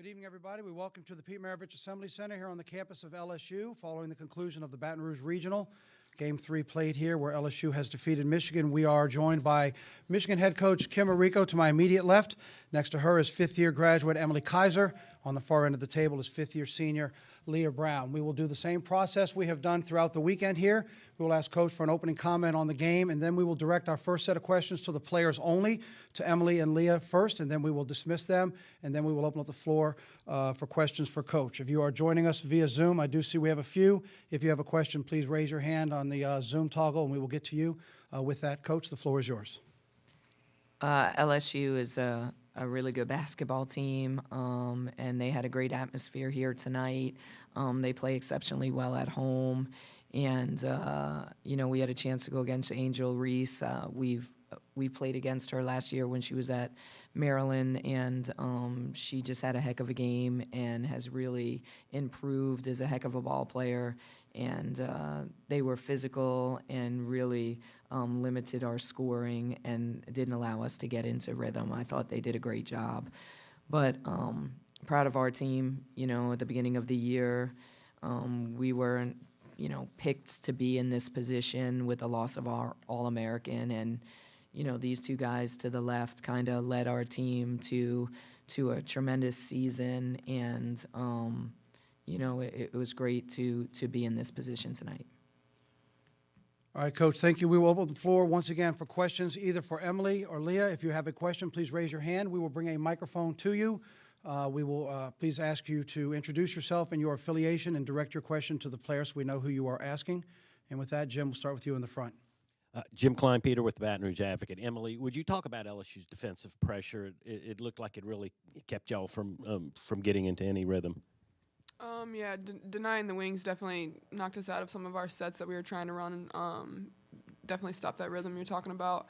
Good evening, everybody. We welcome to the Pete Maravich Assembly Center here on the campus of LSU following the conclusion of the Baton Rouge Regional. Game 3 played here where LSU has defeated Michigan. We are joined by Michigan head coach Kim Arico to my immediate left. Next to her is fifth-year graduate Emily Kaiser. On the far end of the table is fifth-year senior Leah Brown. We will do the same process we have done throughout the weekend here. We will ask Coach for an opening comment on the game, and then we will direct our first set of questions to the players only, to Emily and Leah first, and then we will dismiss them, and then we will open up the floor for questions for Coach. If you are joining us via Zoom, I do see we have a few. If you have a question, please raise your hand on the Zoom toggle, and we will get to you. With that, Coach, the floor is yours. LSU is a really good basketball team, and they had a great atmosphere here tonight. They play exceptionally well at home, and we had a chance to go against Angel Reese. We played against her last year when she was at Maryland, and she just had a heck of a game and has really improved as a heck of a ball player. And they were physical and really limited our scoring and didn't allow us to get into rhythm. I thought they did a great job. But proud of our team. At the beginning of the year, we were, picked to be in this position with the loss of our All-American. And, these two guys to the left kind of led our team to a tremendous season. And, it was great to be in this position tonight. All right, Coach, thank you. We will open the floor once again for questions, either for Emily or Leah. If you have a question, please raise your hand. We will bring a microphone to you. We will please ask you to introduce yourself and your affiliation and direct your question to the player so we know who you are asking. And with that, Jim, we'll start with you in the front. Jim Klein-Peter with the Baton Rouge Advocate. Emily, would you talk about LSU's defensive pressure? It looked like it really kept y'all from getting into any rhythm. Denying the wings definitely knocked us out of some of our sets that we were trying to run. Definitely stopped that rhythm you're talking about.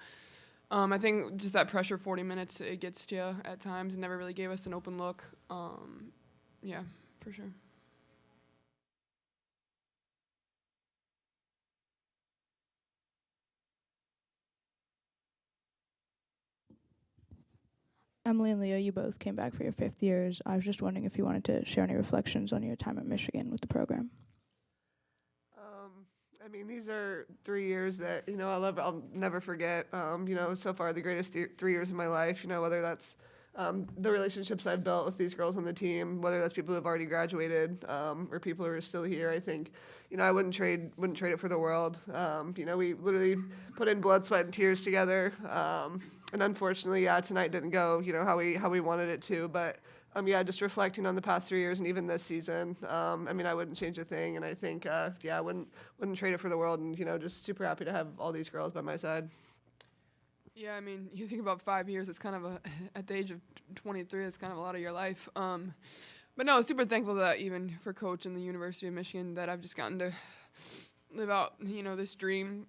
I think just that pressure 40 minutes, it gets to you at times. It never really gave us an open look. For sure. Emily and Leah, you both came back for your fifth years. I was just wondering if you wanted to share any reflections on your time at Michigan with the program. These are 3 years that, I'll never forget. So far the greatest 3 years of my life, whether that's the relationships I've built with these girls on the team, whether that's people who have already graduated or people who are still here. I think, I wouldn't trade it for the world. We literally put in blood, sweat, and tears together. And unfortunately, tonight didn't go, how we wanted it to. But, just reflecting on the past 3 years and even this season, I wouldn't change a thing. And I think, I wouldn't trade it for the world. And, just super happy to have all these girls by my side. Yeah, you think about 5 years, it's kind of at the age of 23, it's kind of a lot of your life. But no, super thankful that even for Coach and the University of Michigan that I've just gotten to live out, this dream.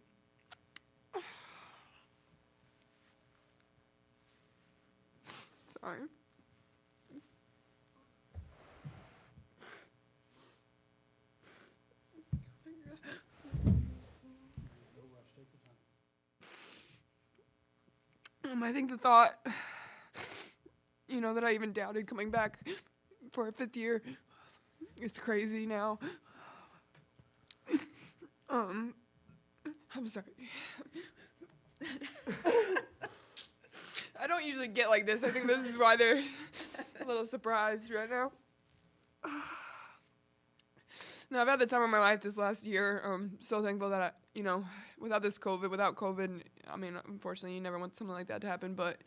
Sorry. I think the thought, that I even doubted coming back for a fifth year, it's crazy now. I'm sorry. I don't usually get like this. I think this is why they're a little surprised right now. No, I've had the time of my life this last year. So thankful that without COVID, unfortunately, you never want something like that to happen. But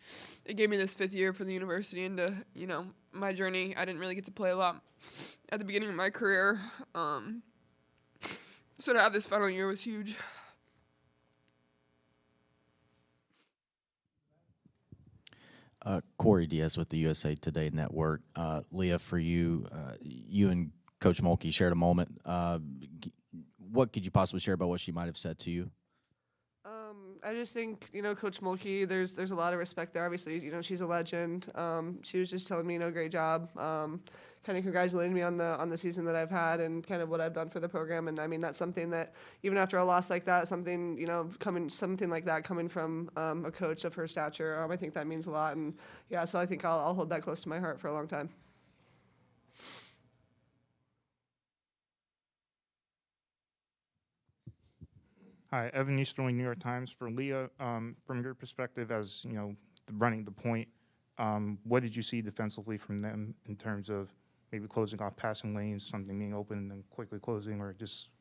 it gave me this fifth year for the university and my journey. I didn't really get to play a lot at the beginning of my career. So to have this final year was huge. Corey Diaz with the USA Today Network. Leah, for you, you and Coach Mulkey shared a moment. What could you possibly share about what she might have said to you? I just think, Coach Mulkey, there's a lot of respect there. Obviously, she's a legend. She was just telling me, great job. Kind of congratulating me on the season that I've had and kind of what I've done for the program. And that's something that even after a loss like that, something like that coming from a coach of her stature, I think that means a lot. And so I think I'll hold that close to my heart for a long time. Hi, Evan Easterling, New York Times. For Leah, from your perspective as, running the point, what did you see defensively from them in terms of maybe closing off passing lanes, something being open and then quickly closing, or just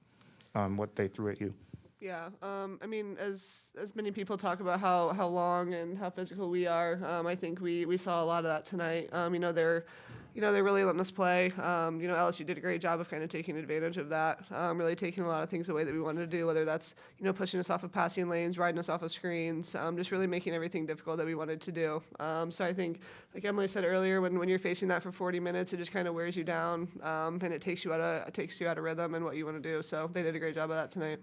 what they threw at you? Yeah, I mean, as many people talk about how long and how physical we are, I think we saw a lot of that tonight. They're really letting us play. LSU did a great job of kind of taking advantage of that, really taking a lot of things away that we wanted to do, whether that's pushing us off of passing lanes, riding us off of screens, just really making everything difficult that we wanted to do. So I think, like Emily said earlier, when you're facing that for 40 minutes, it just kind of wears you down, and it takes you out of rhythm and what you want to do. So they did a great job of that tonight.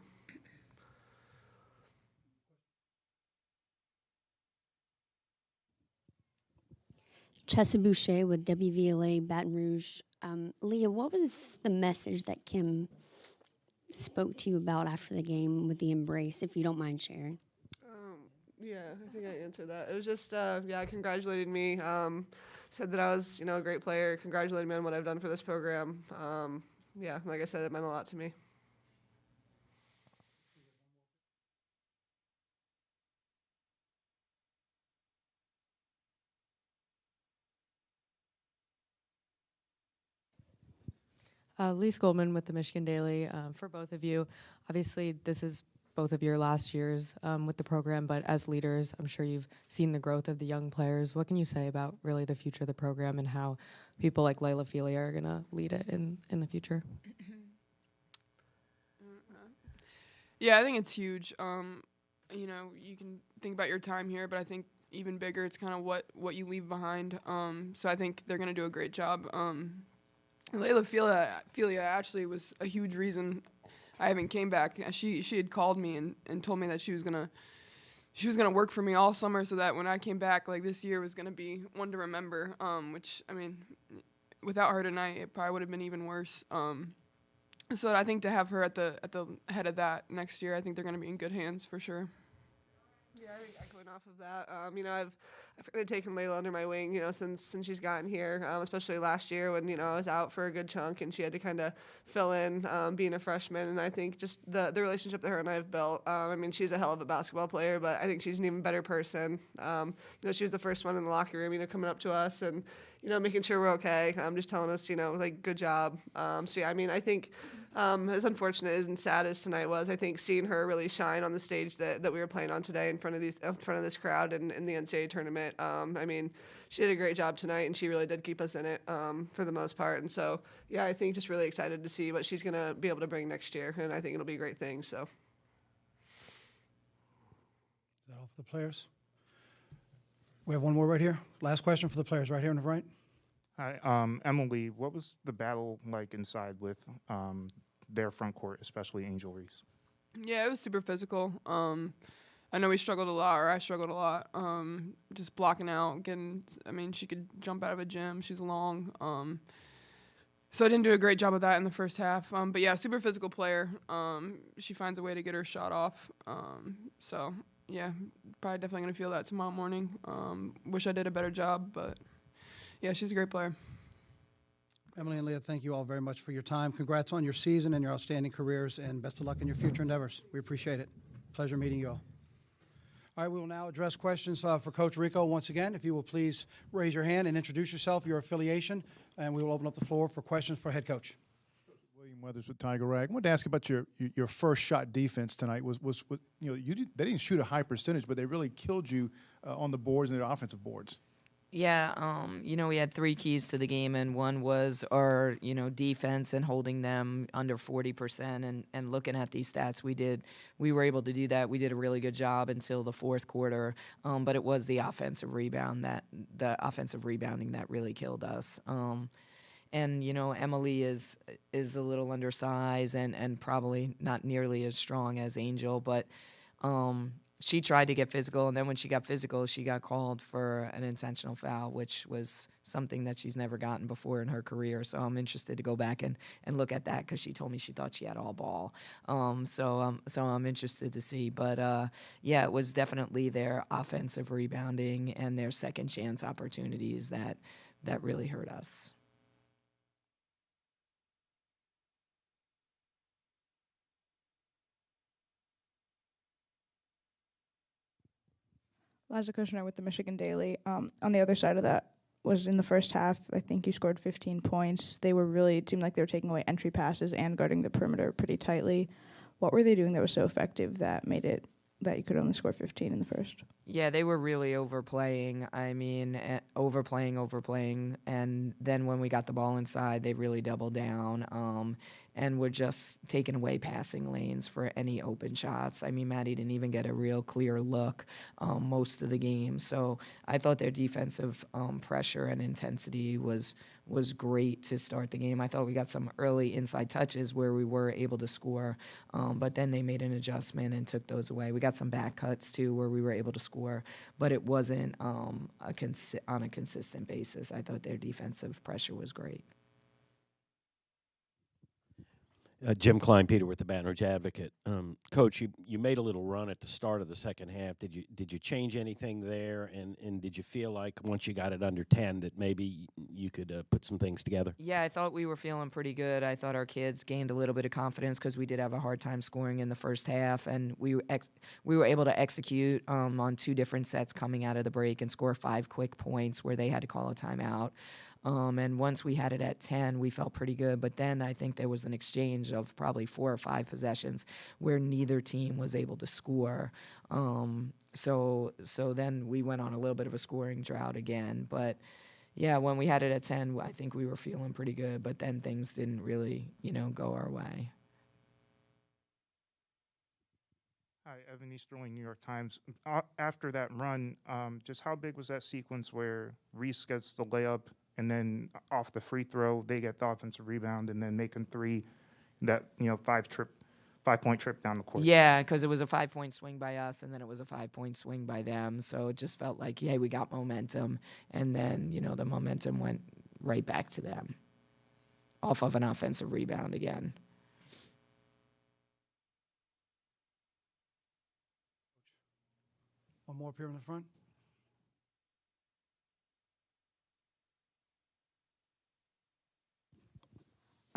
Chessa Boucher with WVLA Baton Rouge. Leah, what was the message that Kim spoke to you about after the game with the embrace, if you don't mind sharing? Yeah, I think I answered that. It was just, congratulated me. Said that I was, a great player. Congratulated me on what I've done for this program. Like I said, it meant a lot to me. Lise Goldman with the Michigan Daily. For both of you, obviously this is both of your last years with the program, but as leaders, I'm sure you've seen the growth of the young players. What can you say about really the future of the program and how people like Layla Felia are going to lead it in the future? Yeah, I think it's huge. You can think about your time here, but I think even bigger, it's kind of what you leave behind. So I think they're going to do a great job. Layla Felia actually was a huge reason I haven't came back. She had called me and told me that she was gonna work for me all summer, so that when I came back, like this year was gonna be one to remember. Which I mean, without her tonight, it probably would have been even worse. So I think to have her at the head of that next year, I think they're gonna be in good hands for sure. Yeah, I think echoing off of that, I've kind of taken Layla under my wing, since she's gotten here, especially last year when, I was out for a good chunk and she had to kind of fill in being a freshman. And I think just the relationship that her and I have built, she's a hell of a basketball player, but I think she's an even better person. She was the first one in the locker room, coming up to us and, making sure we're okay, just telling us, good job. I think as unfortunate and sad as tonight was, I think seeing her really shine on the stage that we were playing on today in front of this crowd in the NCAA tournament. She did a great job tonight, and she really did keep us in it for the most part. And so, I think just really excited to see what she's going to be able to bring next year, and I think it'll be a great thing. So, Is that all for the players? We have one more right here. Last question for the players right here on the right. Hi, Emily, what was the battle like inside with their front court, especially Angel Reese? Yeah, it was super physical. I know we struggled a lot, or I struggled a lot, just blocking out, she could jump out of a gym. She's long. So I didn't do a great job of that in the first half. But yeah, super physical player. She finds a way to get her shot off. Probably definitely going to feel that tomorrow morning. Wish I did a better job, but yeah, she's a great player. Emily and Leah, thank you all very much for your time. Congrats on your season and your outstanding careers, and best of luck in your future endeavors. We appreciate it. Pleasure meeting you all. All right, we will now address questions for Coach Rico once again. If you will please raise your hand and introduce yourself, your affiliation, and we will open up the floor for questions for head coach. William Weathers with Tiger Rag. I wanted to ask about your first shot defense tonight. They didn't shoot a high percentage, but they really killed you on the boards and the offensive boards. Yeah, we had three keys to the game, and one was our, defense and holding them under 40%. And looking at these stats, we were able to do that. We did a really good job until the fourth quarter, but it was the offensive rebounding that really killed us. Emily is a little undersized and probably not nearly as strong as Angel, but she tried to get physical, and then when she got physical, she got called for an intentional foul, which was something that she's never gotten before in her career. So I'm interested to go back and look at that because she told me she thought she had all ball. So I'm interested to see. But, it was definitely their offensive rebounding and their second chance opportunities that really hurt us. Liza Kushner with the Michigan Daily. On the other side of that was in the first half, I think you scored 15 points. It seemed like they were taking away entry passes and guarding the perimeter pretty tightly. What were they doing that was so effective that made it that you could only score 15 in the first? Yeah, they were really overplaying. I mean, overplaying. And then when we got the ball inside, they really doubled down and were just taking away passing lanes for any open shots. I mean, Maddie didn't even get a real clear look most of the game. So I thought their defensive pressure and intensity was great to start the game. I thought we got some early inside touches where we were able to score, but then they made an adjustment and took those away. We got some back cuts, too, where we were able to score, but it wasn't on a consistent basis. I thought their defensive pressure was great. Jim Kleinpeter with the Baton Rouge Advocate. Coach, you made a little run at the start of the second half. Did you change anything there? And did you feel like once you got it under 10 that maybe you could put some things together? Yeah, I thought we were feeling pretty good. I thought our kids gained a little bit of confidence because we did have a hard time scoring in the first half, and we were able to execute on 2 different sets coming out of the break and score 5 quick points where they had to call a timeout. And once we had it at 10, we felt pretty good. But then I think there was an exchange of probably 4 or 5 possessions where neither team was able to score. So then we went on a little bit of a scoring drought again. But yeah, when we had it at 10, I think we were feeling pretty good. But then things didn't really, go our way. Hi, Evan Easterling, New York Times. After that run, just how big was that sequence where Reese gets the layup and then off the free throw, they get the offensive rebound and then making 3, that 5-point trip down the court? Yeah, because it was a 5-point swing by us, and then it was a 5-point swing by them. So it just felt like, yeah, we got momentum, and then the momentum went right back to them off of an offensive rebound again. One more up here in the front.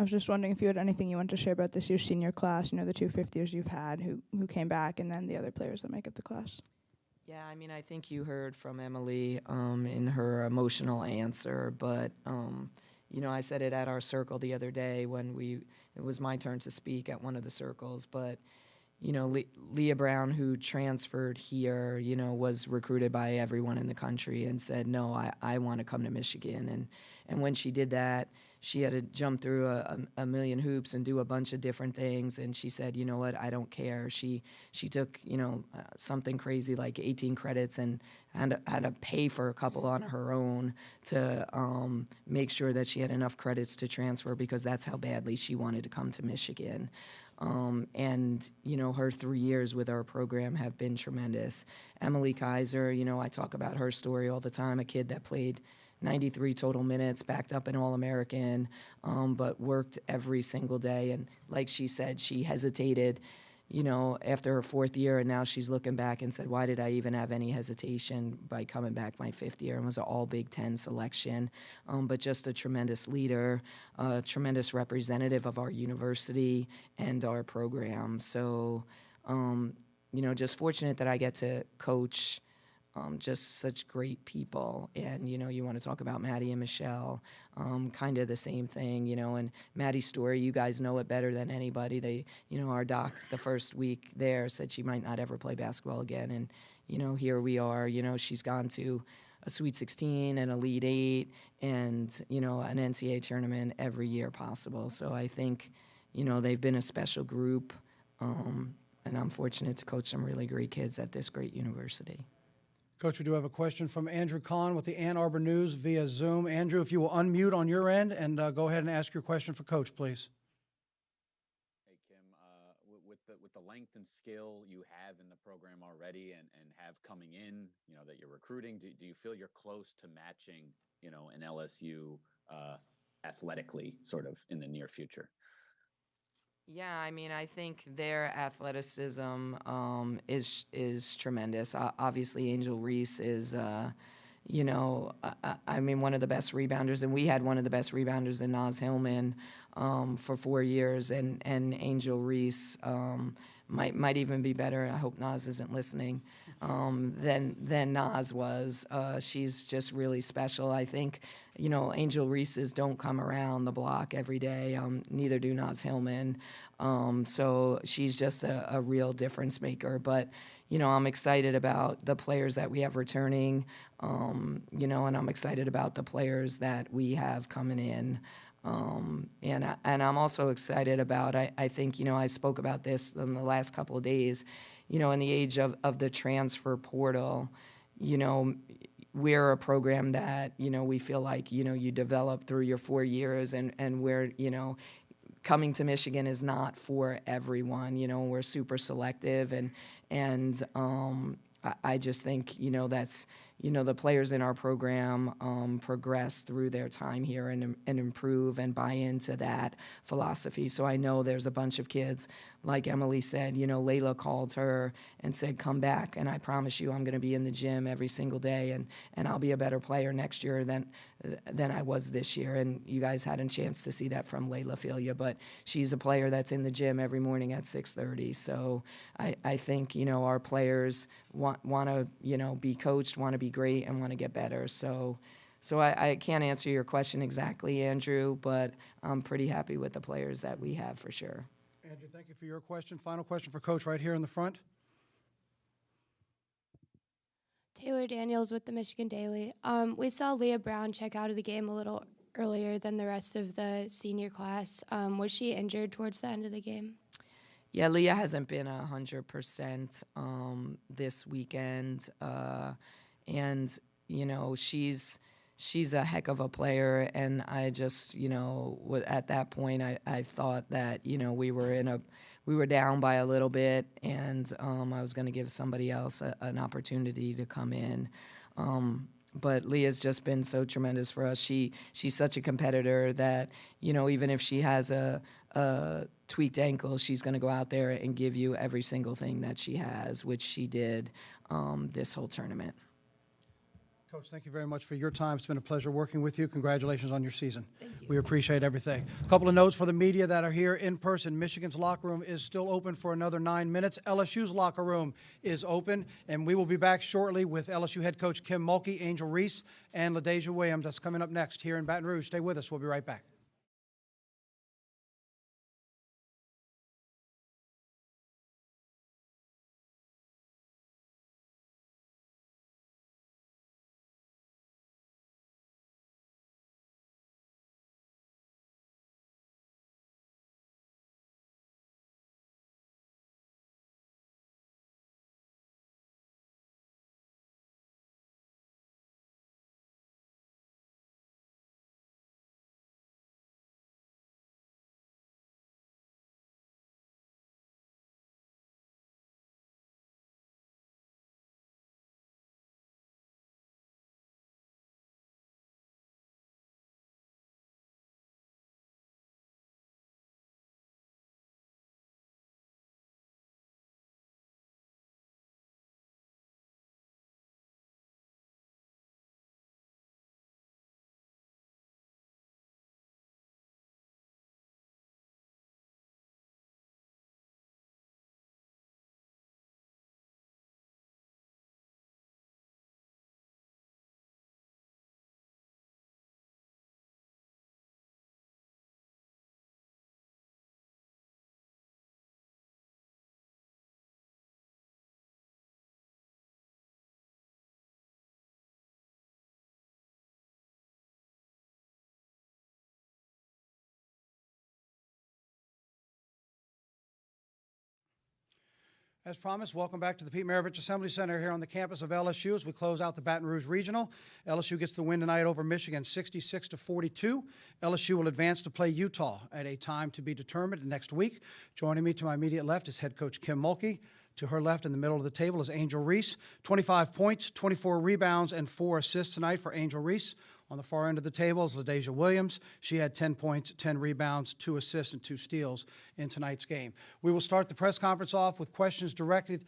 I was just wondering if you had anything you wanted to share about this year's senior class, the 2 fifth-years you've had who came back, and then the other players that make up the class. Yeah, I mean, I think you heard from Emily in her emotional answer, but, I said it at our circle the other day when it was my turn to speak at one of the circles, but, Leah Brown, who transferred here, was recruited by everyone in the country and said, no, I want to come to Michigan. And when she did that, she had to jump through a million hoops and do a bunch of different things. And she said, you know what, I don't care. She took, something crazy like 18 credits and had to pay for a couple on her own to make sure that she had enough credits to transfer because that's how badly she wanted to come to Michigan. And, her 3 years with our program have been tremendous. Emily Kaiser, I talk about her story all the time, a kid that played 93 total minutes, backed up an All-American, but worked every single day. And like she said, she hesitated, after her 4th year, and now she's looking back and said, why did I even have any hesitation by coming back my 5th year? And was an all Big Ten selection, but just a tremendous leader, a tremendous representative of our university and our program. So, just fortunate that I get to coach just such great people. And, you want to talk about Maddie and Michelle, kind of the same thing, and Maddie's story, you guys know it better than anybody. They, our doc the first week there said she might not ever play basketball again. And, here we are, she's gone to a Sweet 16 and Elite 8 and, an NCAA tournament every year possible. So I think, they've been a special group. And I'm fortunate to coach some really great kids at this great university. Coach, we do have a question from Andrew Kahn with the Ann Arbor News via Zoom. Andrew, if you will unmute on your end and go ahead and ask your question for Coach, please. Hey, Kim, with the length and skill you have in the program already and have coming in, that you're recruiting, do you feel you're close to matching, an LSU athletically sort of in the near future? Yeah, I mean, I think their athleticism is tremendous. Obviously, Angel Reese is, I mean, one of the best rebounders, and we had one of the best rebounders in Naz Hillman for 4 years, and Angel Reese might even be better. I hope Nas isn't listening. Than Nas was. She's just really special. I think, Angel Reese's don't come around the block every day. Neither do Nas Hillman. So she's just a real difference maker. But, I'm excited about the players that we have returning, and I'm excited about the players that we have coming in. And I'm also excited about, I think, I spoke about this in the last couple of days, in the age of the transfer portal, we're a program that, we feel like, you develop through your 4 years and we're, coming to Michigan is not for everyone. We're super selective and I just think, that's, the players in our program progress through their time here and improve and buy into that philosophy. So I know there's a bunch of kids, like Emily said, Layla called her and said, come back, and I promise you I'm going to be in the gym every single day, and I'll be a better player next year than I was this year. And you guys had a chance to see that from Layla Filia, but she's a player that's in the gym every morning at 6:30. So I think, our players want to, be coached, want to be great, and want to get better. So I can't answer your question exactly, Andrew, but I'm pretty happy with the players that we have for sure. Andrew, thank you for your question. Final question for Coach right here in the front. Taylor Daniels with the Michigan Daily. We saw Leah Brown check out of the game a little earlier than the rest of the senior class. Was she injured towards the end of the game? Yeah, Leah hasn't been 100% this weekend, and she's a heck of a player. And I just at that point I thought that we were down by a little bit, and I was going to give somebody else an opportunity to come in. But Leah's just been so tremendous for us. She's such a competitor that, even if she has a tweaked ankle, she's going to go out there and give you every single thing that she has, which she did this whole tournament. Coach, thank you very much for your time. It's been a pleasure working with you. Congratulations on your season. Thank you. We appreciate everything. A couple of notes for the media that are here in person. Michigan's locker room is still open for another 9 minutes. LSU's locker room is open, and we will be back shortly with LSU head coach Kim Mulkey, Angel Reese, and LaDeja Williams. That's coming up next here in Baton Rouge. Stay with us. We'll be right back. As promised, welcome back to the Pete Maravich Assembly Center here on the campus of LSU as we close out the Baton Rouge Regional. LSU gets the win tonight over Michigan, 66-42. LSU will advance to play Utah at a time to be determined next week. Joining me to my immediate left is head coach Kim Mulkey. To her left in the middle of the table is Angel Reese. 25 points, 24 rebounds, and 4 assists tonight for Angel Reese. On the far end of the table is LaDeja Williams. She had 10 points, 10 rebounds, 2 assists, and 2 steals in tonight's game. We will start the press conference off with questions directly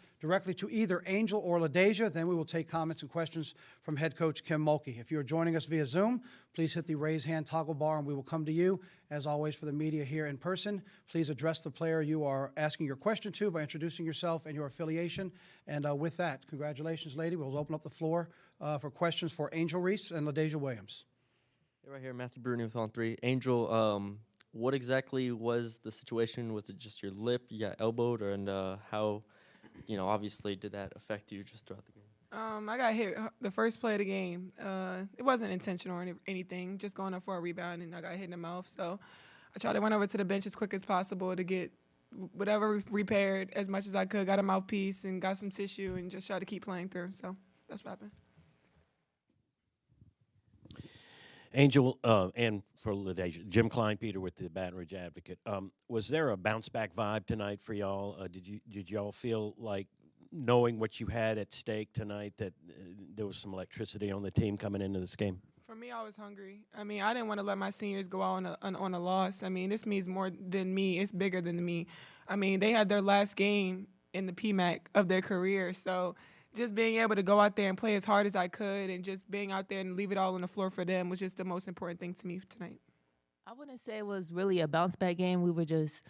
to either Angel or LaDeja. Then we will take comments and questions from head coach Kim Mulkey. If you are joining us via Zoom, please hit the raise hand toggle bar and we will come to you. As always, for the media here in person, please address the player you are asking your question to by introducing yourself and your affiliation. And with that, congratulations, lady. We'll open up the floor for questions for Angel Reese and LaDeja Williams. Hey, right here, Matthew Bruni with On 3. Angel, what exactly was the situation? Was it just your lip? You got elbowed? And how, obviously did that affect you just throughout the game? I got hit the first play of the game. It wasn't intentional or anything, just going up for a rebound, and I got hit in the mouth. So I tried to run over to the bench as quick as possible to get whatever repaired as much as I could, got a mouthpiece and got some tissue and just tried to keep playing through. So that's what happened. Angel, and for LaDeja, Jim Klein-Peter with the Baton Rouge Advocate. Was there a bounce-back vibe tonight for y'all? Did y'all feel like, knowing what you had at stake tonight, that there was some electricity on the team coming into this game? For me, I was hungry. I didn't want to let my seniors go out on a loss. This means more than me. It's bigger than me. They had their last game in the PMAC of their career, so just being able to go out there and play as hard as I could and just being out there and leave it all on the floor for them was just the most important thing to me tonight. I wouldn't say it was really a bounce-back game. We were just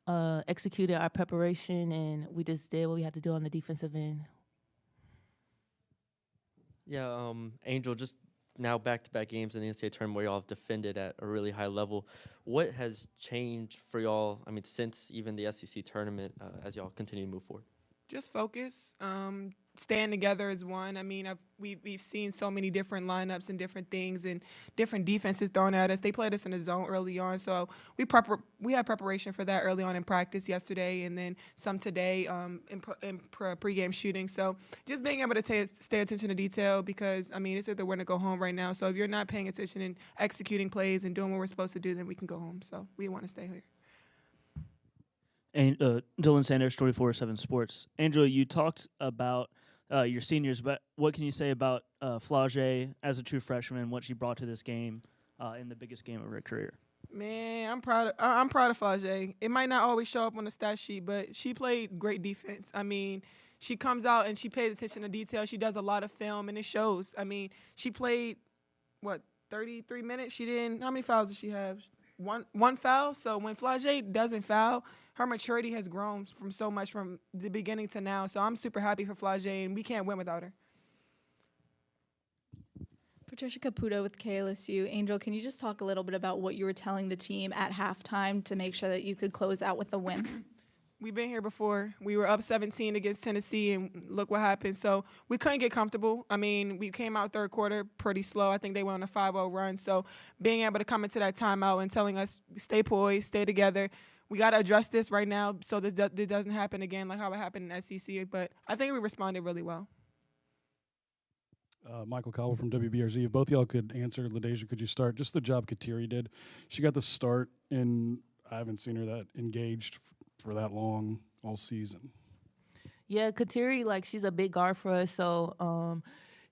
executed our preparation, and we just did what we had to do on the defensive end. Yeah, Angel, just now back-to-back games in the NCAA tournament where y'all have defended at a really high level. What has changed for y'all, since even the SEC tournament as y'all continue to move forward? Just focus, staying together as one. We've seen so many different lineups and different things and different defenses thrown at us. They played us in a zone early on, so we had preparation for that early on in practice yesterday, and then some today in pregame shooting. So just being able to stay attention to detail, because it's either win or go home right now. So if you're not paying attention and executing plays and doing what we're supposed to do, then we can go home. So we want to stay here. And Dylan Sanders, 24/7 Sports. Angela, you talked about your seniors, but what can you say about Flau'jae as a true freshman, what she brought to this game in the biggest game of her career? Man, I'm proud of Flau'jae. It might not always show up on the stat sheet, but she played great defense. She comes out and she pays attention to detail. She does a lot of film, and it shows. She played 33 minutes. She didn't. How many fouls did she have? One foul. So when Flau'jae doesn't foul, her maturity has grown from so much from the beginning to now. So I'm super happy for Flau'jae, and we can't win without her. Patricia Caputo with KLSU. Angel, can you just talk a little bit about what you were telling the team at halftime to make sure that you could close out with a win? We've been here before. We were up 17 against Tennessee, and look what happened. So we couldn't get comfortable. We came out third quarter pretty slow. I think they went on a 5-0 run. So being able to come into that timeout and telling us, stay poised, stay together. We got to address this right now so that it doesn't happen again like how it happened in SEC. But I think we responded really well. Michael Cowell from WBRZ. If both y'all could answer, LaDeja, could you start? Just the job Kateri did. She got the start, and I haven't seen her that engaged for that long all season. Yeah, Kateri, she's a big guard for us, so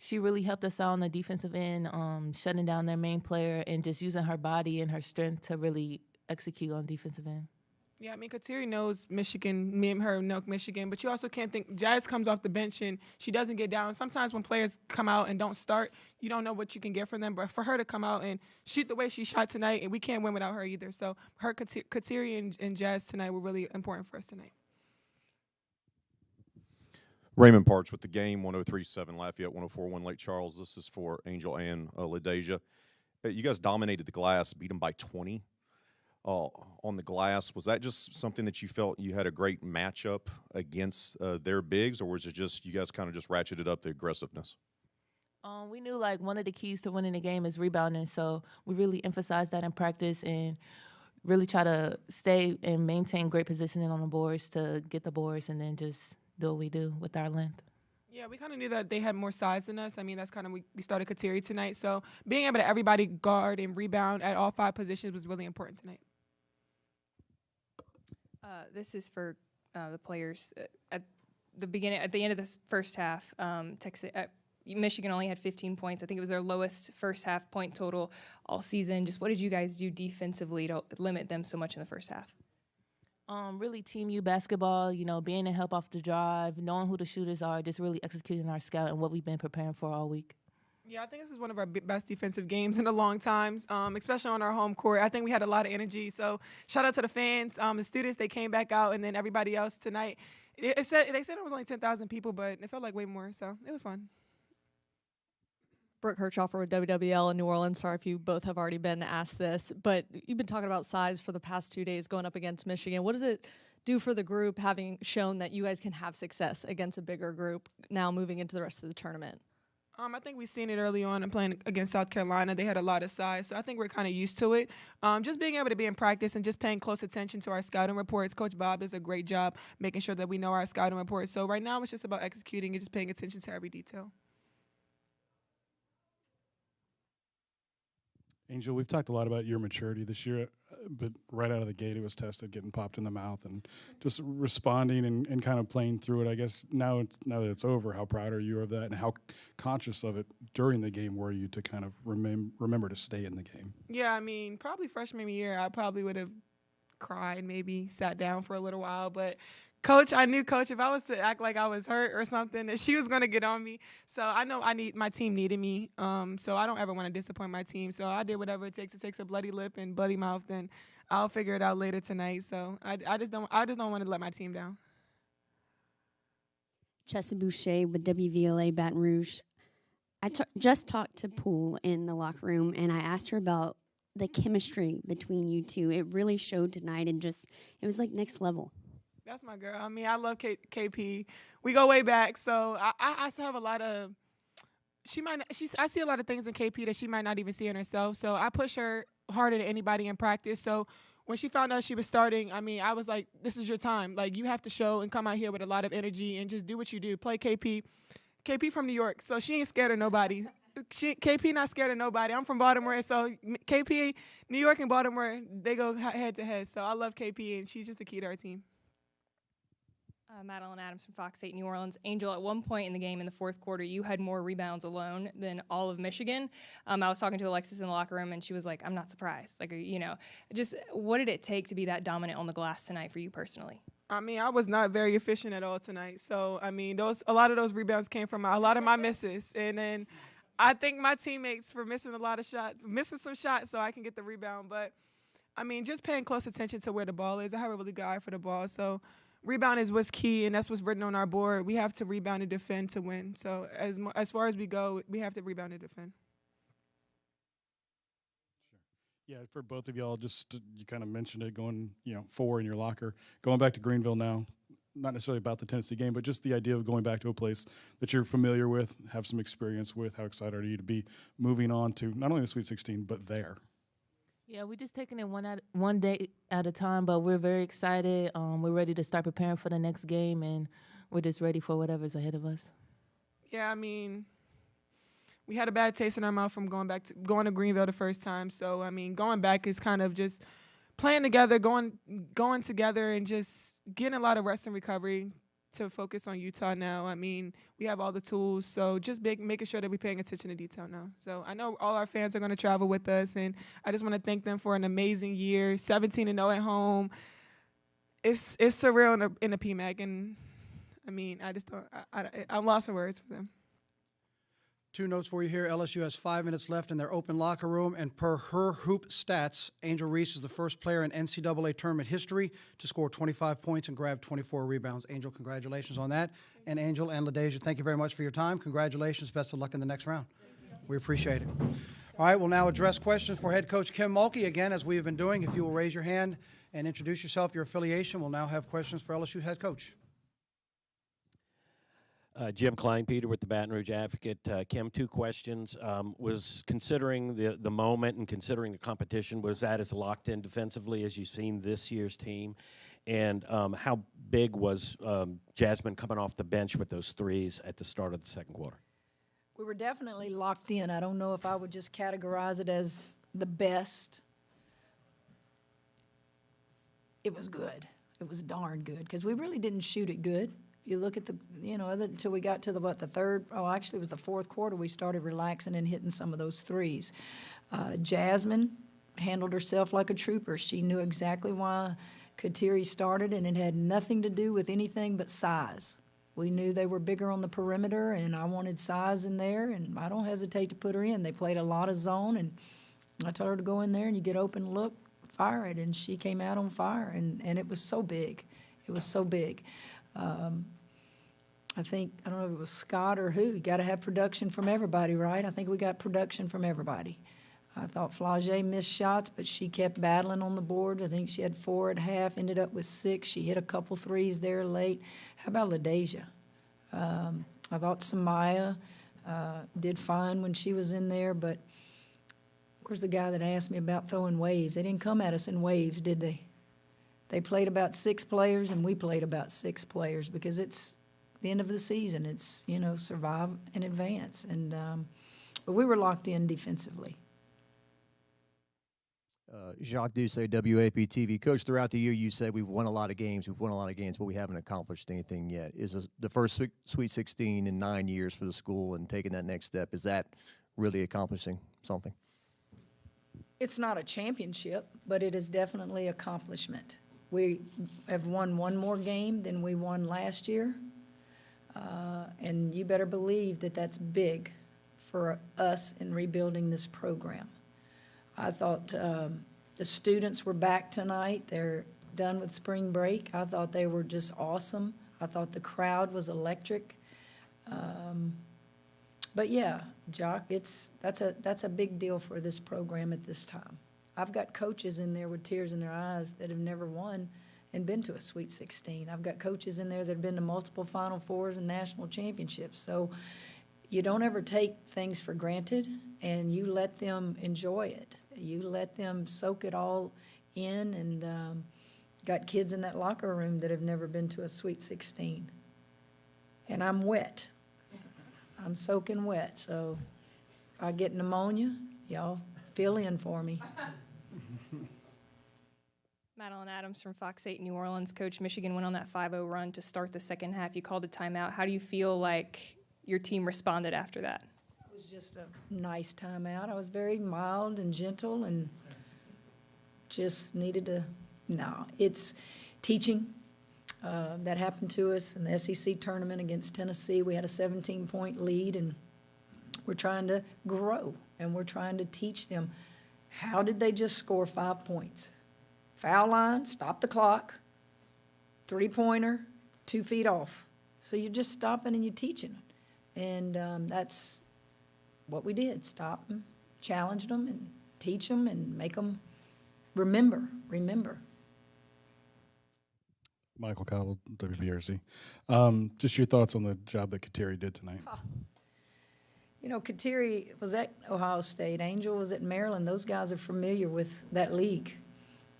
she really helped us out on the defensive end, shutting down their main player and just using her body and her strength to really execute on defensive end. Yeah, Kateri knows Michigan, me and her know Michigan, but you also can't think, Jazz comes off the bench and she doesn't get down. Sometimes when players come out and don't start, you don't know what you can get from them, but for her to come out and shoot the way she shot tonight, and we can't win without her either. So her Kateri and Jazz tonight were really important for us tonight. Raymond Parch with the game, 103.7 Lafayette, 104.1 Lake Charles. This is for Angel and LaDeja. You guys dominated the glass, beat them by 20. On the glass, was that just something that you felt you had a great matchup against their bigs, or was it just you guys kind of just ratcheted up the aggressiveness? We knew one of the keys to winning the game is rebounding, so we really emphasized that in practice and really try to stay and maintain great positioning on the boards to get the boards and then just do what we do with our length. Yeah, we kind of knew that they had more size than us. That's kind of we started Kateri tonight, so being able to everybody guard and rebound at all 5 positions was really important tonight. This is for the players. At the end of this first half, Michigan only had 15 points. I think it was their lowest first half point total all season. Just what did you guys do defensively to limit them so much in the first half? Really Team U basketball, being a help off the drive, knowing who the shooters are, just really executing our scout and what we've been preparing for all week. Yeah, I think this is one of our best defensive games in a long time, especially on our home court. I think we had a lot of energy. So shout out to the fans, the students. They came back out, and then everybody else tonight. They said it was only 10,000 people, but it felt like way more. So it was fun. Brooke Kirchhoffer with WWL in New Orleans. Sorry if you both have already been asked this, but you've been talking about size for the past 2 days going up against Michigan. What does it do for the group having shown that you guys can have success against a bigger group now moving into the rest of the tournament? I think we've seen it early on in playing against South Carolina. They had a lot of size, so I think we're kind of used to it. Just being able to be in practice and just paying close attention to our scouting reports. Coach Bob does a great job making sure that we know our scouting reports. So right now it's just about executing and just paying attention to every detail. Angel, we've talked a lot about your maturity this year, but right out of the gate it was tested, getting popped in the mouth and just responding and kind of playing through it. I guess now that it's over, how proud are you of that and how conscious of it during the game were you to kind of remember to stay in the game? Yeah, I mean, probably freshman year I probably would have cried, maybe sat down for a little while, but I knew Coach, if I was to act like I was hurt or something, that she was going to get on me. So I know my team needed me. So I don't ever want to disappoint my team. So I did whatever it takes. It takes a bloody lip and bloody mouth, and I'll figure it out later tonight. So I just don't want to let my team down. Chessa Boucher with WVLA Baton Rouge. I just talked to Poole in the locker room, and I asked her about the chemistry between you two. It really showed tonight, and it was like next level. That's my girl. I mean, I love KP. We go way back, so I still have a lot of. I see a lot of things in KP that she might not even see in herself. So I push her harder than anybody in practice. So when she found out she was starting, I mean, I was like, "This is your time. Like, you have to show and come out here with a lot of energy and just do what you do. Play KP. KP from New York, so she ain't scared of nobody. KP not scared of nobody. I'm from Baltimore, so KP, New York and Baltimore, they go head to head. So I love KP, and she's just the key to our team." Madeline Adams from Fox 8 New Orleans. Angel, at one point in the game in the fourth quarter, you had more rebounds alone than all of Michigan. I was talking to Alexis in the locker room, and she was like, "I'm not surprised." Like, just what did it take to be that dominant on the glass tonight for you personally? I mean, I was not very efficient at all tonight. So, I mean, a lot of those rebounds came from a lot of my misses. And then I thank my teammates for missing some shots so I can get the rebound. But, I mean, just paying close attention to where the ball is. I have a really good eye for the ball. So, rebound is what's key, and that's what's written on our board. We have to rebound and defend to win. So as far as we go, we have to rebound and defend. Sure. Yeah, for both of y'all, you kind of mentioned it, going 4 in your locker, going back to Greenville now. Not necessarily about the Tennessee game, but just the idea of going back to a place that you're familiar with, have some experience with. How excited are you to be moving on to not only the Sweet 16 but there? Yeah, we're just taking it one day at a time, but we're very excited. We're ready to start preparing for the next game, and we're just ready for whatever's ahead of us. Yeah, I mean, we had a bad taste in our mouth from going to Greenville the first time. So, I mean, going back is kind of just playing together, going together, and just getting a lot of rest and recovery to focus on Utah now. I mean, we have all the tools, so just making sure that we're paying attention to detail now. So I know all our fans are going to travel with us, and I just want to thank them for an amazing year, 17-0 at home. It's surreal in the PMAC, and I mean, I'm lost for words for them. 2 notes for you here. LSU has 5 minutes left in their open locker room, and per her hoop stats, Angel Reese is the first player in NCAA tournament history to score 25 points and grab 24 rebounds. Angel, congratulations on that. And Angel and LaDeja, thank you very much for your time. Congratulations. Best of luck in the next round. We appreciate it. All right, we'll now address questions for head coach Kim Mulkey. Again, as we have been doing, if you will raise your hand and introduce yourself, your affiliation, we'll now have questions for LSU head coach. Jim Kleinpeter with the Baton Rouge Advocate. Kim, 2 questions. Was considering the moment and considering the competition, was that as locked in defensively as you've seen this year's team? And how big was Jasmine coming off the bench with those threes at the start of the second quarter? We were definitely locked in. I don't know if I would just categorize it as the best. It was good. It was darn good because we really didn't shoot it good. you look at the, until we got to actually it was the fourth quarter, we started relaxing and hitting some of those threes. Jasmine handled herself like a trooper. She knew exactly why Kateri started, and it had nothing to do with anything but size. We knew they were bigger on the perimeter, and I wanted size in there, and I don't hesitate to put her in. They played a lot of zone, and I told her to go in there, and you get open, look, fire it, and she came out on fire, and it was so big. It was so big. I don't know if it was Scott or who, you got to have production from everybody, right? I think we got production from everybody. I thought Flau'jae missed shots, but she kept battling on the boards. I think she had 4 at half, ended up with 6. She hit a couple threes there late. How about LaDeja? I thought Samaya did fine when she was in there, but where's the guy that asked me about throwing waves? They didn't come at us in waves, did they? They played about 6 players, and we played about 6 players because it's the end of the season. It's, survive and advance. And but we were locked in defensively. Jacques Doucet, WAP-TV. Coach, throughout the year you said we've won a lot of games, but we haven't accomplished anything yet. Is this the first Sweet 16 in 9 years for the school, and taking that next step, is that really accomplishing something? It's not a championship, but it is definitely accomplishment. We have won one more game than we won last year, and you better believe that that's big for us in rebuilding this program. I thought the students were back tonight. They're done with spring break. I thought they were just awesome. I thought the crowd was electric. But yeah, Jock, that's a big deal for this program at this time. I've got coaches in there with tears in their eyes that have never won and been to a Sweet 16. I've got coaches in there that have been to multiple Final Fours and national championships. So you don't ever take things for granted, and you let them enjoy it. You let them soak it all in, and got kids in that locker room that have never been to a Sweet 16. And I'm wet. I'm soaking wet, so if I get pneumonia, y'all fill in for me. Madeline Adams from Fox 8 New Orleans. Coach, Michigan went on that 5-0 run to start the second half. You called a timeout. How do you feel like your team responded after that? It was just a nice timeout. I was very mild and gentle and just needed to, it's teaching. That happened to us in the SEC tournament against Tennessee. We had a 17-point lead, and we're trying to grow, and we're trying to teach them. How did they just score 5 points? Foul line, stop the clock, three-pointer, 2 feet off. So you're just stopping and you're teaching them. And that's what we did, stop them, challenge them, and teach them, and make them remember. Michael Cobble, WBRC. Just your thoughts on the job that Kateri did tonight. Kateri was at Ohio State. Angel was at Maryland. Those guys are familiar with that league.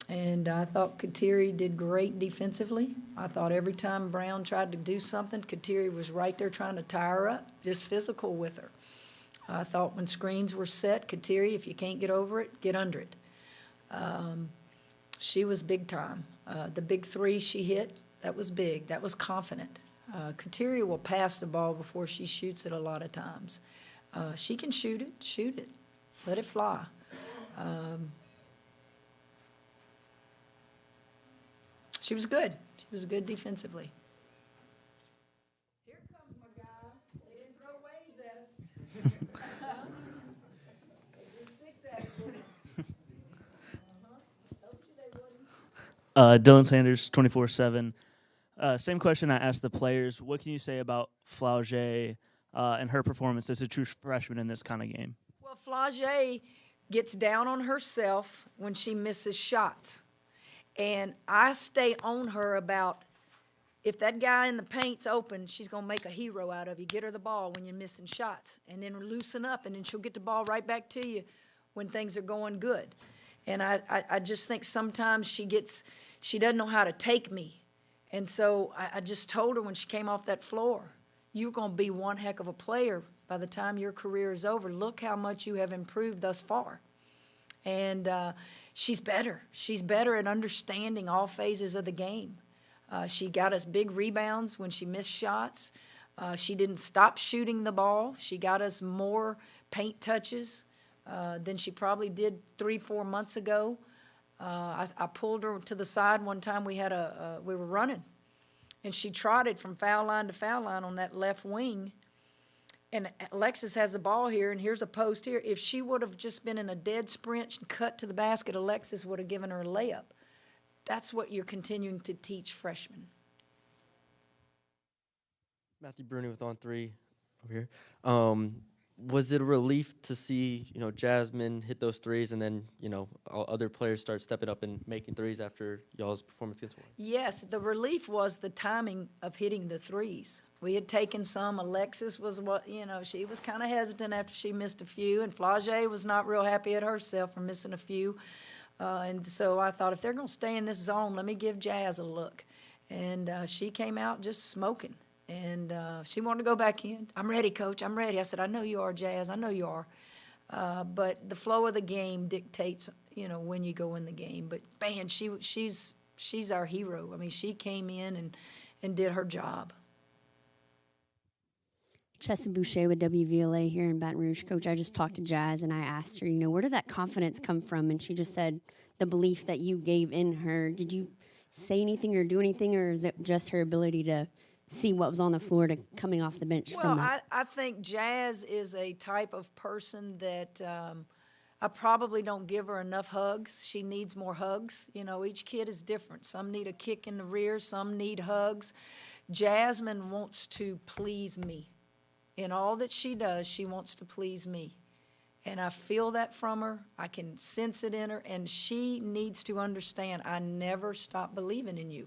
And I thought Kateri did great defensively. I thought every time Brown tried to do something, Kateri was right there trying to tie her up, just physical with her. I thought when screens were set, Kateri, if you can't get over it, get under it. She was big time. The big 3 she hit, that was big. That was confident. Kateri will pass the ball before she shoots it a lot of times. She can shoot it. Let it fly. She was good. She was good defensively. Here comes my guy. They didn't throw waves at us. They threw 6 at us. Told you they wouldn't. Dylan Sanders, 24/7. Same question I asked the players. What can you say about Flau'jae and her performance as a true freshman in this kind of game? Well, Flau'jae gets down on herself when she misses shots. And I stay on her about if that guy in the paint's open, she's going to make a hero out of you. Get her the ball when you're missing shots, and then loosen up, and then she'll get the ball right back to you when things are going good. And I just think sometimes she doesn't know how to take me. And so I just told her when she came off that floor, you're going to be one heck of a player by the time your career is over. Look how much you have improved thus far. And she's better. She's better at understanding all phases of the game. She got us big rebounds when she missed shots. She didn't stop shooting the ball. She got us more paint touches than she probably did 3-4 months ago. I pulled her to the side one time. We were running, and she trotted from foul line to foul line on that left wing. And Alexis has the ball here, and here's a post here. If she would have just been in a dead sprint and cut to the basket, Alexis would have given her a layup. That's what you're continuing to teach freshmen. Matthew Bruni with On Three over here. Was it a relief to see, Jasmine hit those threes and then, other players start stepping up and making threes after y'all's performance against Hawaii? Yes, the relief was the timing of hitting the threes. We had taken some. Alexis was she was kind of hesitant after she missed a few, and Flage was not real happy at herself for missing a few. And so I thought, if they're going to stay in this zone, let me give Jazz a look. And she came out just smoking. And she wanted to go back in. I'm ready, Coach. I'm ready. I said, I know you are, Jazz. I know you are. But the flow of the game dictates, when you go in the game. But, man, she's our hero. I mean, she came in and did her job. Chessie Boucher with WVLA here in Baton Rouge. Coach, I just talked to Jazz, and I asked her, where did that confidence come from? And she just said the belief that you gave in her. Did you say anything or do anything, or is it just her ability to see what was on the floor to coming off the bench from that? I think Jazz is a type of person that I probably don't give her enough hugs. She needs more hugs. Each kid is different. Some need a kick in the rear. Some need hugs. Jasmine wants to please me. In all that she does, she wants to please me. And I feel that from her. I can sense it in her. And she needs to understand I never stop believing in you.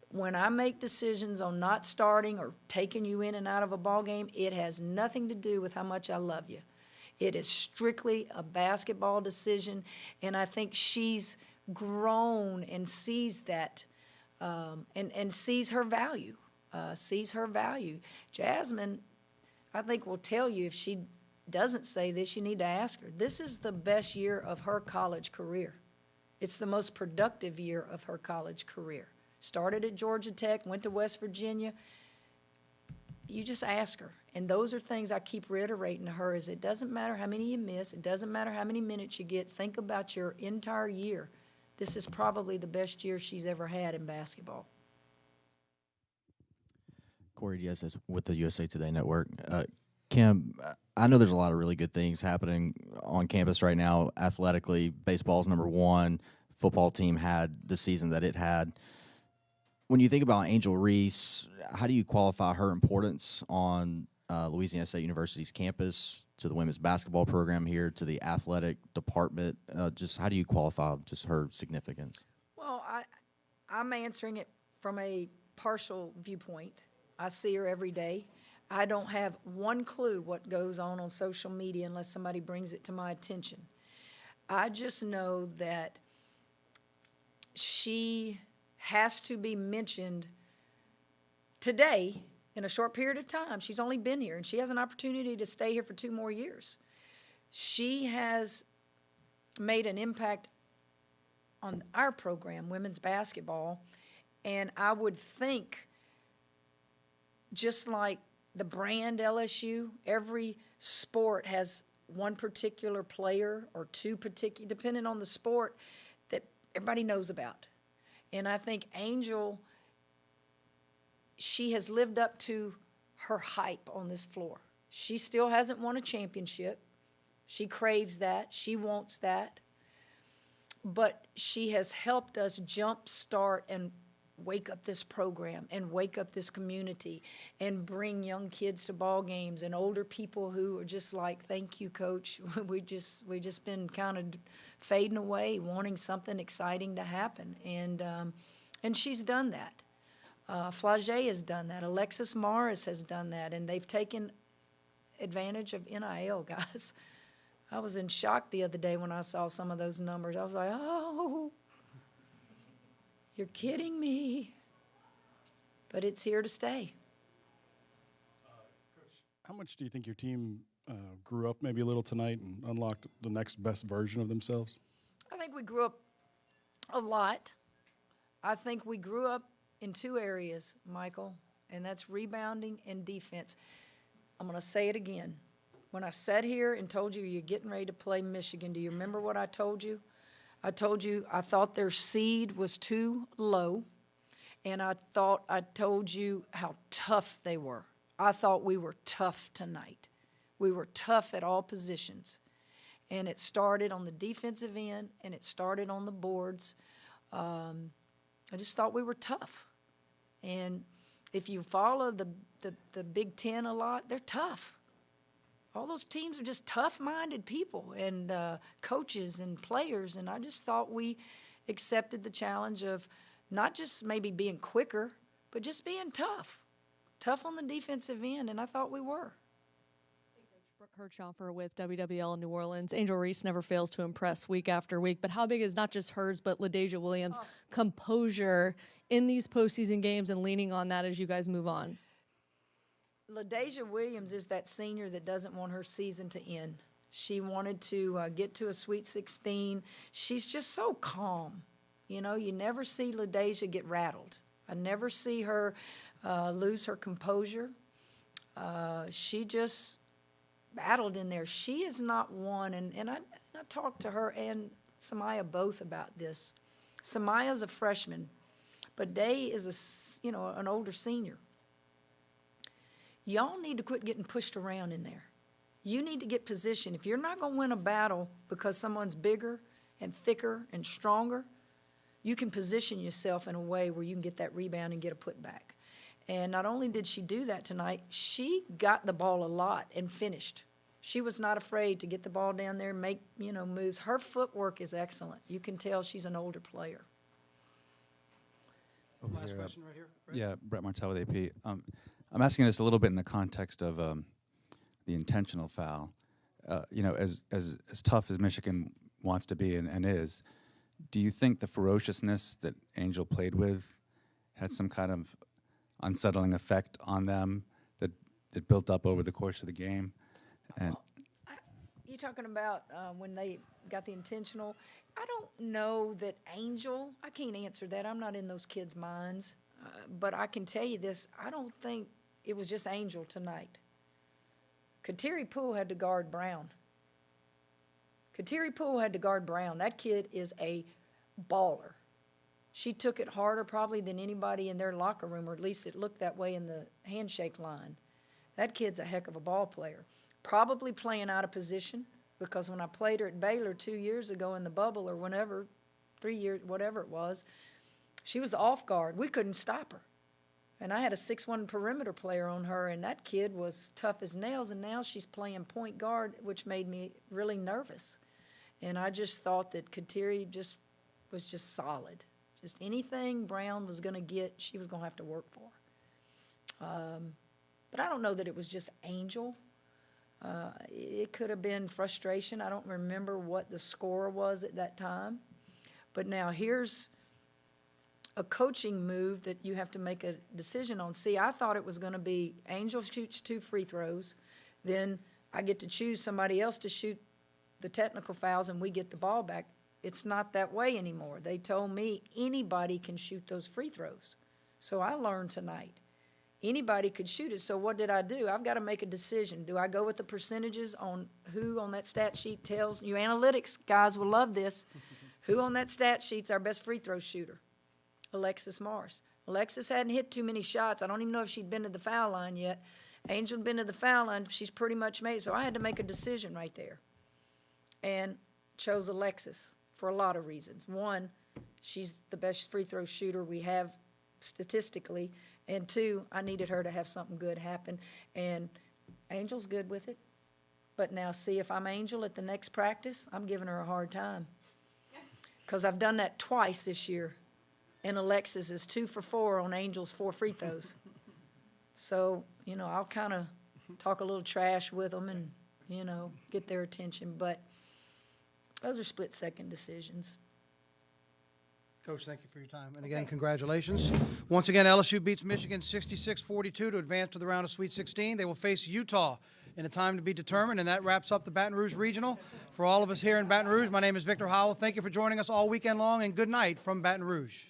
When I make decisions on not starting or taking you in and out of a ball game, it has nothing to do with how much I love you. It is strictly a basketball decision, and I think she's grown and sees that and sees her value, Jasmine, I think, will tell you, if she doesn't say this, you need to ask her. This is the best year of her college career. It's the most productive year of her college career. Started at Georgia Tech, went to West Virginia. You just ask her. And those are things I keep reiterating to her, is it doesn't matter how many you miss. It doesn't matter how many minutes you get. Think about your entire year. This is probably the best year she's ever had in basketball. Corey Diaz with the USA Today Network. Kim, I know there's a lot of really good things happening on campus right now. Athletically, baseball's number one. Football team had the season that it had. When you think about Angel Reese, how do you qualify her importance on Louisiana State University's campus, to the women's basketball program here, to the athletic department? Just how do you qualify just her significance? Well, I'm answering it from a partial viewpoint. I see her every day. I don't have one clue what goes on social media unless somebody brings it to my attention. I just know that she has to be mentioned today in a short period of time. She's only been here, and she has an opportunity to stay here for 2 more years. She has made an impact on our program, women's basketball, and I would think, just like the brand LSU, every sport has one particular player or two particular, depending on the sport, that everybody knows about. And I think Angel, she has lived up to her hype on this floor. She still hasn't won a championship. She craves that. She wants that. But she has helped us jumpstart and wake up this program and wake up this community and bring young kids to ball games and older people who are just like, thank you, Coach. we just been kind of fading away, wanting something exciting to happen. And she's done that. Flage has done that. Alexis Morris has done that. And they've taken advantage of NIL, guys. I was in shock the other day when I saw some of those numbers. I was like, oh, you're kidding me. But it's here to stay. How much do you think your team grew up maybe a little tonight and unlocked the next best version of themselves? I think we grew up a lot. I think we grew up in two areas, Michael, and that's rebounding and defense. I'm going to say it again. When I sat here and told you you're getting ready to play Michigan, do you remember what I told you? I told you I thought their seed was too low, and I told you how tough they were. I thought we were tough tonight. We were tough at all positions. And it started on the defensive end, and it started on the boards. I just thought we were tough. And if you follow the Big Ten a lot, they're tough. All those teams are just tough-minded people and coaches and players, and I just thought we accepted the challenge of not just maybe being quicker, but just being tough. Tough on the defensive end, and I thought we were. Brooke Kirchhofer with WWL in New Orleans. Angel Reese never fails to impress week after week, but how big is not just hers, but LaDasia Williams' composure in these postseason games and leaning on that as you guys move on? LaDasia Williams is that senior that doesn't want her season to end. She wanted to get to a Sweet 16. She's just so calm. You know, you never see LaDasia get rattled. I never see her lose her composure. She just battled in there. She is not one, and I talked to her and Samaya both about this. Samaya's a freshman, but Day is an older senior. Y'all need to quit getting pushed around in there. You need to get positioned. If you're not going to win a battle because someone's bigger and thicker and stronger, you can position yourself in a way where you can get that rebound and get a putback. And not only did she do that tonight, she got the ball a lot and finished. She was not afraid to get the ball down there and make, moves. Her footwork is excellent. You can tell she's an older player. Last question right here. Brett. Yeah, Brett Martell with AP. I'm asking this a little bit in the context of the intentional foul. As tough as Michigan wants to be and is, do you think the ferociousness that Angel played with had some kind of unsettling effect on them that built up over the course of the game? And You're talking about when they got the intentional. I don't know that Angel, I can't answer that. I'm not in those kids' minds. But I can tell you this, I don't think it was just Angel tonight. Kateri Poole had to guard Brown. Kateri Poole had to guard Brown. That kid is a baller. She took it harder probably than anybody in their locker room, or at least it looked that way in the handshake line. That kid's a heck of a ball player. Probably playing out of position, because when I played her at Baylor 2 years ago in the bubble or whenever, 3 years, whatever it was, she was off guard. We couldn't stop her. And I had a 6'1" perimeter player on her, and that kid was tough as nails, and now she's playing point guard, which made me really nervous. And I just thought that Kateri was just solid. Just anything Brown was going to get, she was going to have to work for. But I don't know that it was just Angel. It could have been frustration. I don't remember what the score was at that time. But now here's a coaching move that you have to make a decision on. See, I thought it was going to be Angel shoots 2 free throws, then I get to choose somebody else to shoot the technical fouls and we get the ball back. It's not that way anymore. They told me anybody can shoot those free throws. So I learned tonight. Anybody could shoot it. So what did I do? I've got to make a decision. Do I go with the percentages on who on that stat sheet tells you? Analytics guys will love this. Who on that stat sheet's our best free throw shooter? Alexis Morris. Alexis hadn't hit too many shots. I don't even know if she'd been to the foul line yet. Angel had been to the foul line. She's pretty much made it. So I had to make a decision right there. And chose Alexis for a lot of reasons. One, she's the best free throw shooter we have statistically. And two, I needed her to have something good happen. And Angel's good with it. But now see, if I'm Angel at the next practice, I'm giving her a hard time. Because I've done that twice this year. And Alexis is 2 for 4 on Angel's 4 free throws. So, I'll kind of talk a little trash with them and, get their attention. But those are split-second decisions. Coach, thank you for your time. And again, congratulations. Once again, LSU beats Michigan 66-42 to advance to the round of Sweet 16. They will face Utah in a time to be determined, and that wraps up the Baton Rouge Regional. For all of us here in Baton Rouge, my name is Victor Howell. Thank you for joining us all weekend long, and good night from Baton Rouge.